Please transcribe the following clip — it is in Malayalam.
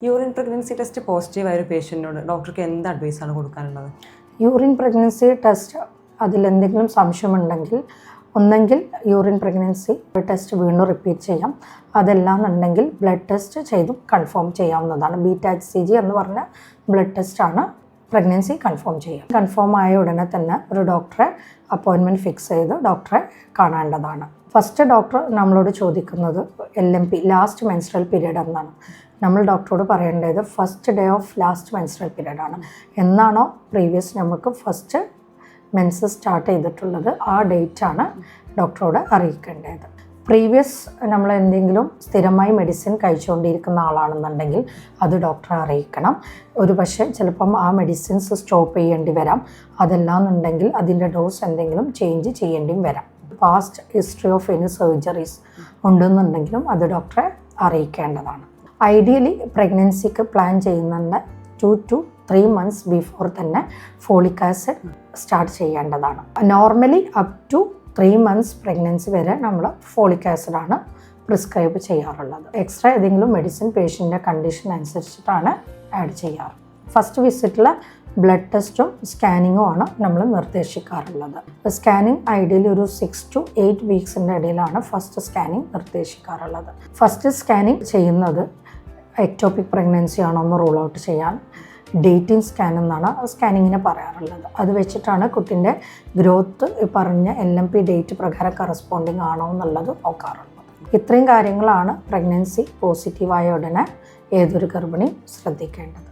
യൂറിൻ പ്രഗ്നൻസി ടെസ്റ്റ് പോസിറ്റീവ് ആയ ഒരു പേഷ്യൻറ്റിനോട് ഡോക്ടർക്ക് എന്ത് അഡ്വൈസാണ് കൊടുക്കാനുള്ളത്? യൂറിൻ പ്രഗ്നൻസി ടെസ്റ്റ് അതിലെന്തെങ്കിലും സംശയമുണ്ടെങ്കിൽ ഒന്നെങ്കിൽ യൂറിൻ പ്രഗ്നൻസി ടെസ്റ്റ് വീണ്ടും റിപ്പീറ്റ് ചെയ്യാം. അതല്ലാന്നുണ്ടെങ്കിൽ ബ്ലഡ് ടെസ്റ്റ് ചെയ്തും കൺഫേം ചെയ്യാവുന്നതാണ്. beta-HCG എന്ന് പറഞ്ഞ ബ്ലഡ് ടെസ്റ്റാണ് പ്രഗ്നൻസി കൺഫേം ചെയ്യുക. കൺഫേം ആയ ഉടനെ തന്നെ ഒരു ഡോക്ടറെ അപ്പോയിൻമെൻറ്റ് ഫിക്സ് ചെയ്ത് ഡോക്ടറെ കാണേണ്ടതാണ്. ഫസ്റ്റ് ഡോക്ടർ നമ്മളോട് ചോദിക്കുന്നത് LMP ലാസ്റ്റ് മെൻസ്ട്രൽ പീരീഡ് എന്നാണ്. നമ്മൾ ഡോക്ടറോട് പറയേണ്ടത് first day of last menstrual period ആണ്. എന്നാണോ പ്രീവിയസ് നമുക്ക് ഫസ്റ്റ് മെൻസ് സ്റ്റാർട്ട് ചെയ്തിട്ടുള്ളത് ആ ഡേറ്റാണ് ഡോക്ടറോട് അറിയിക്കേണ്ടത്. പ്രീവിയസ് നമ്മൾ എന്തെങ്കിലും സ്ഥിരമായി മെഡിസിൻ കഴിച്ചുകൊണ്ടിരിക്കുന്ന ആളാണെന്നുണ്ടെങ്കിൽ അത് ഡോക്ടറെ അറിയിക്കണം. ഒരു പക്ഷേ ചിലപ്പം ആ മെഡിസിൻസ് സ്റ്റോപ്പ് ചെയ്യേണ്ടി വരാം. അതല്ലാന്നുണ്ടെങ്കിൽ അതിൻ്റെ ഡോസ് എന്തെങ്കിലും ചേഞ്ച് ചെയ്യേണ്ടിയും വരാം. Past history of any surgeries ഉണ്ടെന്നുണ്ടെങ്കിലും അത് ഡോക്ടറെ അറിയിക്കേണ്ടതാണ്. ഐഡിയലി പ്രഗ്നൻസിക്ക് പ്ലാൻ ചെയ്യുന്നുണ്ട് 2 to 3 months ബിഫോർ തന്നെ ഫോളിക് ആസിഡ് സ്റ്റാർട്ട് ചെയ്യേണ്ടതാണ്. Normally up to 3 months pregnancy വരെ നമ്മൾ ഫോളിക് ആസിഡാണ് പ്രിസ്ക്രൈബ് ചെയ്യാറുള്ളത്. എക്സ്ട്രാ ഏതെങ്കിലും മെഡിസിൻ പേഷ്യൻ്റെ കണ്ടീഷൻ അനുസരിച്ചിട്ടാണ് ആഡ് ചെയ്യാറ്. ഫസ്റ്റ് വിസിറ്റിൽ ബ്ലഡ് ടെസ്റ്റും സ്കാനിങ്ങും ആണ് നമ്മൾ നിർദ്ദേശിക്കാറുള്ളത്. സ്കാനിങ് ഐഡിയലി ഒരു 6 to 8 വീക്സിൻ്റെ ഇടയിലാണ് ഫസ്റ്റ് സ്കാനിങ് നിർദ്ദേശിക്കാറുള്ളത്. ഫസ്റ്റ് സ്കാനിങ് ചെയ്യുന്നത് എക്ടോപിക് പ്രഗ്നൻസി ആണോ എന്ന് റൂൾ ഔട്ട് ചെയ്യാൻ ഡേറ്റിംഗ് സ്കാൻ എന്നാണ് സ്കാനിങ്ങിന് പറയാറുള്ളത്. അത് വെച്ചിട്ടാണ് കുട്ടിൻ്റെ ഗ്രോത്ത് പറഞ്ഞ LMP ഡേറ്റ് പ്രകാരം കറസ്പോണ്ടിങ് ആണോ എന്നുള്ളത് നോക്കാറുള്ളത്. ഇത്രയും കാര്യങ്ങളാണ് പ്രഗ്നൻസി പോസിറ്റീവായ ഉടനെ ഏതൊരു ഗർഭിണിയും ശ്രദ്ധിക്കേണ്ടത്.